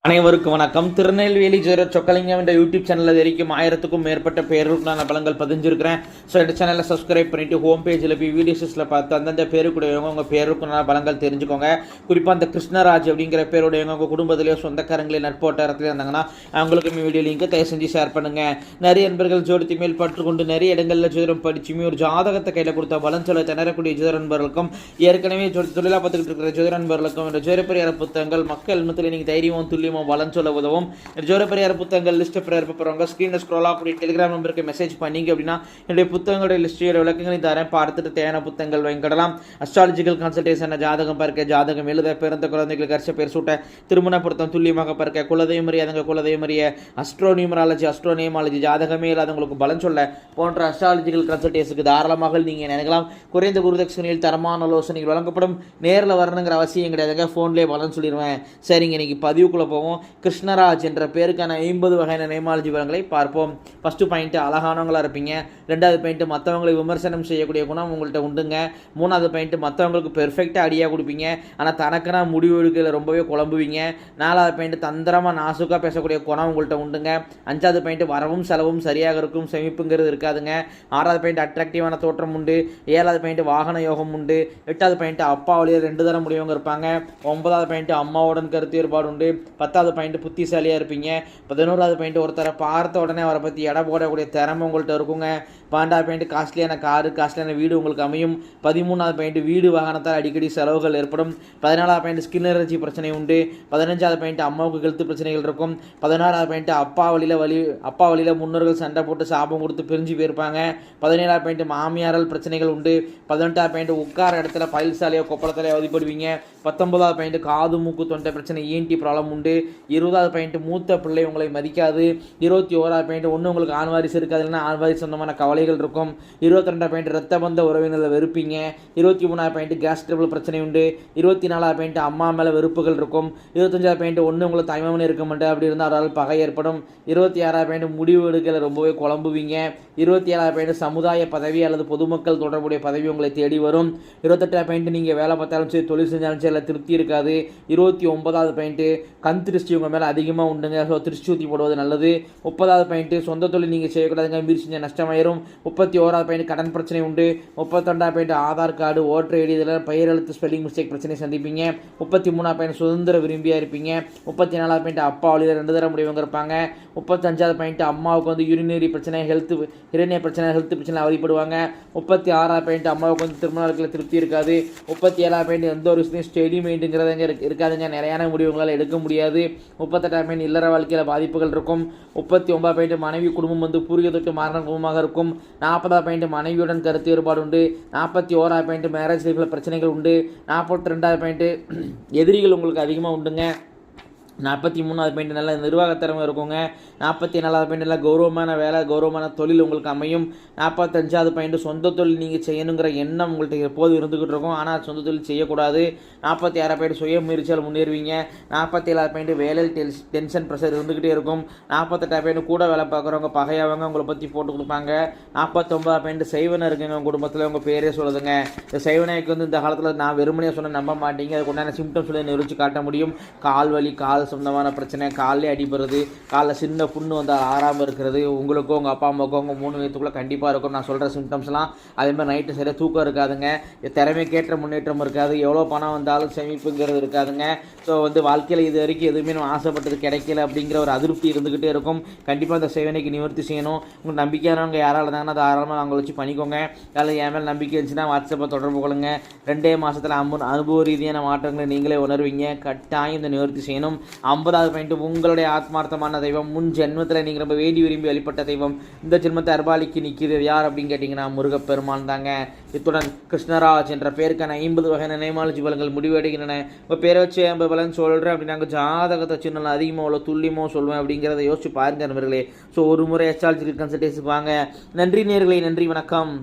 அனைவருக்கும் வணக்கம். திருநெல்வேலி ஜோதிடர் சொக்கலிங்கம் என்ற யூடியூப் சேனலில் வரைக்கும் 1000க்கும் மேற்பட்ட பேருக்கான பலங்கள் பதிஞ்சிருக்கிறேன். ஸோ இந்த சேனலில் சப்ஸ்கிரைப் பண்ணிவிட்டு ஹோம் பேஜில் போய் வீடியோஸில் பார்த்து அந்தந்த பேருக்குடையவங்க உங்கள் பேருக்குனால பலங்கள் தெரிஞ்சுக்கோங்க. குறிப்பாக அந்த கிருஷ்ணராஜ் அப்படிங்கிற பேருடையவங்க உங்கள் குடும்பத்திலேயோ சொந்தக்காரங்களே நட்போட்டாரத்தில் இருந்தாங்கன்னா அவங்களுக்கும் வீடியோ லிங்க் தயவு செஞ்சு ஷேர் பண்ணுங்கள். நிறைய நண்பர்கள் ஜோதிடத்தை மேல் பற்றுக்கொண்டு நிறைய இடங்களில் ஜோதிடம் படிச்சுமே ஒரு ஜாதகத்தை கையில் கொடுத்த பலன் சொல்ல திணறக்கூடிய ஜோதிட நண்பர்களுக்கும் ஏற்கனவே தொழிலாக பார்த்துக்கிட்டு இருக்கிற ஜோதிட நண்பர்களுக்கும் இந்த ஜோதிட பரிகார புத்தகங்கள் மக்கள் மத்தியில் நீங்கள் தைரியமும் துல்லியம் பலன் சொல்ல உதவும். ஜோதிட பரிகார புத்தகங்கள் லிஸ்ட் போகிறவங்க ஸ்க்ரீனில் ஸ்க்ரோல் ஆகக்கூடிய டெலிகிராம் நம்பருக்கு மெசேஜ் பண்ணிங்க அப்படின்னா என்னுடைய புத்தகங்களுடைய லிஸ்ட்டோட விளக்கங்களையும் தரேன். பார்த்துட்டு தேவையான புத்தகங்கள் வாங்கிடலாம். அஸ்ட்ராலஜிக்கல் கன்சல்டேஷன், ஜாதகம் பார்க்க, ஜாதகம் எழுத, பிறந்த குழந்தைகளுக்கு அரிச பேர் சூட்ட, திருமண பொருத்தம் துல்லியமாக பார்க்க, குலதெய்வம் அறியாதவங்க குலதெய்வம் அறிய, அஸ்ட்ரோனியூமராலஜி, அஸ்ட்ரோனியமாலஜி, ஜாதகமே இல்லாதவங்களுக்கு பலன் சொல்ல போன்ற அஸ்ட்ராலஜிக்கல் கன்சல்டேஷனுக்கு தாராளமாக நீங்கள் நினைக்கலாம். குறைந்த குருதட்சணையில் தரமான ஆலோசனைகள் வழங்கப்படும். நேரில் வரணுங்கிற அவசியம் கிடையாதுங்க, ஃபோன்லேயே பலன் சொல்லிடுவேன். சரிங்க, இன்னைக்கு பதிவுக்குள்ளே போவோம். கிருஷ்ணராஜ் என்ற பேருக்கான 50 வகையான நேமாலஜி பலன்களை பார்ப்போம். ஃபஸ்ட்டு பாயிண்ட், அழகானவங்களாக இருப்பீங்க. ரெண்டாவது பாயிண்ட், மற்றவங்களை விமர்சனம் செய்யக்கூடிய குணம் உங்கள்கிட்ட உண்டுங்க. மூணாவது பாயிண்ட், மற்றவங்களுக்கு பெர்ஃபெக்டாக அடியாக கொடுப்பீங்க, ஆனால் தனக்குனா முடிவு எடுக்கல ரொம்பவே குழம்புவீங்க. நாலாவது பாயிண்ட், தந்திரமாக நாசுக்காக பேசக்கூடிய குணம் உங்கள்கிட்ட உண்டுங்க. அஞ்சாவது பாயிண்ட், வரவும் செலவும் சரியாக இருக்கும், சேமிப்புங்கிறது இருக்காதுங்க. ஆறாவது பாயிண்ட், அட்ராக்டிவான தோற்றம் உண்டு. ஏழாவது பாயிண்ட், வாகன யோகம் உண்டு. எட்டாவது பாயிண்ட், அப்பா வழியில் 2 தரம் முடியவங்க இருப்பாங்க. 9வது பாயிண்ட், அம்மாவுடன் கருத்து வேறுபாடு உண்டு. 10வது பாயிண்ட், புத்திசாலியாக இருப்பீங்க. 11வது பாயிண்ட், ஒருத்தரை பார்த்த உடனே அவரை பற்றி எடை போடக்கூடிய திறமை உங்கள்கிட்ட இருக்குங்க. 12வது பாயிண்ட், காஸ்ட்லியான காரு, காஸ்ட்லியான வீடு உங்களுக்கு அமையும். 13வது பாயிண்ட், வீடு வாகனத்தால் அடிக்கடி செலவுகள் ஏற்படும். 14வது பாயிண்ட், ஸ்கின் அலர்ஜி பிரச்சனை உண்டு. 15வது பாயிண்ட், அம்மாவுக்கு ஹெல்த் பிரச்சனைகள் இருக்கும். 16வது பாயிண்ட், அப்பா வழியில் முன்னோர்கள் சண்டை போட்டு சாபம் கொடுத்து பிரிஞ்சு போயிருப்பாங்க. 17வது பாயிண்ட், மாமியாரால் பிரச்சனைகள் உண்டு. 18வது பாயிண்ட், உட்கார இடத்துல பயில்சாலையோ கொப்பளத்தாலையோ அவதிப்படுவீங்க. 19வது பாயிண்ட், காது மூக்கு தொண்டை பிரச்சனை, ENT ப்ராப்ளம் உண்டு. 20வது பாயிண்ட், மூத்த பிள்ளை உங்களை மதிக்காது. 21வது பாயிண்ட், ஒன்று உங்களுக்கு ஆண் வாரிசு இருக்காது, இல்லைன்னா ஆண் வாரிசு சொந்தமான கவலைகள் இருக்கும். 22வது பாயிண்ட், ரத்த பந்த உறவினர்களை வெறுப்பீங்க. 23வது பாயிண்ட், கேஸ் ட்ரபிள் பிரச்சனை உண்டு. 24வது பாயிண்ட், அம்மா மேலே வெறுப்புகள் இருக்கும். 25வது பாயிண்ட், ஒன்று உங்களை தாய்மாமனே இருக்க மாட்டேன், அப்படி இருந்தால் அவரால் பகை ஏற்படும். 26வது பாயிண்ட், முடிவு எடுக்கல ரொம்பவே குழம்புவீங்க. 27வது பாயிண்ட், சமுதாய பதவி அல்லது பொதுமக்கள் தொடர்புடைய பதவி உங்களை தேடி வரும். 28வது பாயிண்ட், நீங்கள் வேலை பார்த்தாலும் சரி தொழில் செஞ்சாலும் சரி திருப்தி இருக்காது. 29வது பாயிண்ட், கண் திருஷ்டி உங்கள் மேலே அதிகமாக உண்டுங்க. ஸோ திருஷ்டி ஊற்றி போடுவது நல்லது. 30வது பாயிண்ட், சொந்த தொழில் நீங்கள் செய்யக்கூடாதுங்க, மீறி செஞ்ச நஷ்டமாயிரும். 31வது பாயிண்ட், கடன் பிரச்சனை உண்டு. 32வது point, Aadhaar card, voter ID இதில் பெயர் எழுத்து ஸ்பெல்லிங் மிஸ்டேக் பிரச்சனை சந்திப்பீங்க. 33வது பாயிண்ட், சுதந்திர விரும்பியாக இருப்பீங்க. 34வது பாயிண்ட், அப்பா வழியில் 2 தரம் முடிவங்க இருப்பாங்க. 35வது பாயிண்ட், அம்மாவுக்கு யூரினரி பிரச்சனை, ஹிரண்ய பிரச்சனை, ஹெல்த் பிரச்சனை அவதிப்படுவாங்க. 36வது பாயிண்ட், அம்மாவுக்கு திருமண வாழ்க்கையில் திருப்தி இருக்காது. 37வது பாயிண்ட், எந்த ஒரு விஷயத்தையும் ஸ்டெடி மைண்டுங்கிறதுங்க இருக்காதுங்க, நிறையான முடிவுகளால் எடுக்க முடியாது. 38வது பாயிண்ட், இல்லற வாழ்க்கையில் பாதிப்புகள் இருக்கும். 39வது பாயிண்ட், மனைவி குடும்பம் பூர்வீக தொட்டு மாறின குடும்பமாக இருக்கும். 40வது பாயிண்ட், மனைவியுடன் கருத்து வேறுபாடு உண்டு. 41வது பாயிண்ட், மேரேஜ் லைஃப்பில் பிரச்சனைகள் உண்டு. 42வது பாயிண்ட், எதிரிகள் உங்களுக்கு அதிகமாக உண்டுங்க. 43வது பாயிண்ட், நல்ல நிர்வாகத்திறமை இருக்குங்க. 44வது பாயிண்ட், நல்ல கௌரவமான வேலை, கௌரவமான தொழில் உங்களுக்கு அமையும். 45வது பாயிண்ட், சொந்த தொழில் நீங்கள் செய்யணுங்கிற எண்ணம் உங்கள்கிட்ட எப்போது இருந்துக்கிட்டு இருக்கும், ஆனால் சொந்த தொழில் செய்யக்கூடாது. 46வது பாயிண்ட், சுய முயற்சியால் முன்னேறுவீங்க. 47வது பாயிண்ட், வேலையில் டென்ஷன் ப்ரெஷர் இருந்துக்கிட்டே இருக்கும். 48வது பாயிண்ட், கூட வேலை பார்க்குறவங்க பகையாவங்க உங்களை பற்றி போட்டு கொடுப்பாங்க. 49வது பாயிண்ட், செய்வனை இருக்குங்க உங்கள் குடும்பத்தில், உங்கள் பேரே சொல்லுதுங்க. இந்த செய்வனைக்கு இந்த காலத்தில் நான் வெறுமனையாக சொன்ன நம்ப மாட்டீங்க, அதுக்கு உண்டான சிம்டம்ஸ் நிரூபித்து காட்ட முடியும். கால் வலி, கால் சொந்தமான பிரச்சனை, காலில் அடிபடுறது, காலில் சின்ன புண்ணு வந்தால் ஆறாமல் இருக்கிறது, உங்களுக்கோ உங்கள் அப்பா அம்மாவுக்கோ உங்கள் 3 வயதுக்குள்ளே கண்டிப்பாக இருக்கும். நான் சொல்கிற சிம்டம்ஸ்லாம் அதேமாதிரி நைட்டு சரியாக தூக்கம் இருக்காதுங்க, திறமைக்கேற்ற முன்னேற்றம் இருக்காது, எவ்வளோ பணம் வந்தாலும் சேமிப்புங்கிறது இருக்காதுங்க. ஸோ வாழ்க்கையில் இது வரைக்கும் எதுவுமே நம்ம ஆசைப்பட்டது கிடைக்கல அப்படிங்கிற ஒரு அதிருப்தி இருந்துக்கிட்டே இருக்கும். கண்டிப்பாக அந்த சேவனைக்கு நிவர்த்தி செய்யணும். உங்களுக்கு நம்பிக்கையானவங்க யாராக இருந்தாங்கன்னா தாராளமாக அவங்கள வச்சு பண்ணிக்கோங்க. அதில் என் மேலே நம்பிக்கை இருந்துச்சுன்னா வாட்ஸ்அப்பை தொடர்பு கொள்ளுங்க. 2 மாதத்தில் அனுபவ ரீதியான மாற்றங்களை நீங்களே உணர்வீங்க. கட்டாயம் இந்த நிவர்த்தி செய்யணும். 50வது பாயிண்ட், உங்களுடைய ஆத்மார்த்தமான தெய்வம், முன் ஜென்மத்தில் நீங்கள் ரொம்ப வேண்டி விரும்பி வழிபட்ட தெய்வம் இந்த ஜென்மத்தை அர்பாலிக்கு நிற்கிறது யார் அப்படின்னு கேட்டிங்கன்னா முருகப்பெருமான் தாங்க. இத்துடன் கிருஷ்ணராஜ் என்ற பேருக்கான 50 வகையான நேமாலஜி பலன்கள் முடிவடைகின்றன. உங்கள் பேரை வச்சு 50 பலன் சொல்கிறேன் அப்படின்னா ஜாதகத்தை சின்ன அதிகமாக அவ்வளோ துல்லியமாக சொல்லுவேன் அப்படிங்கிறத யோசிச்சு பாருங்க நண்பர்களே. ஸோ ஒரு முறை அஸ்ட்ராலஜிக்கல் கன்சல்டேஷன் வாங்க. நன்றி நேயர்களே, நன்றி, வணக்கம்.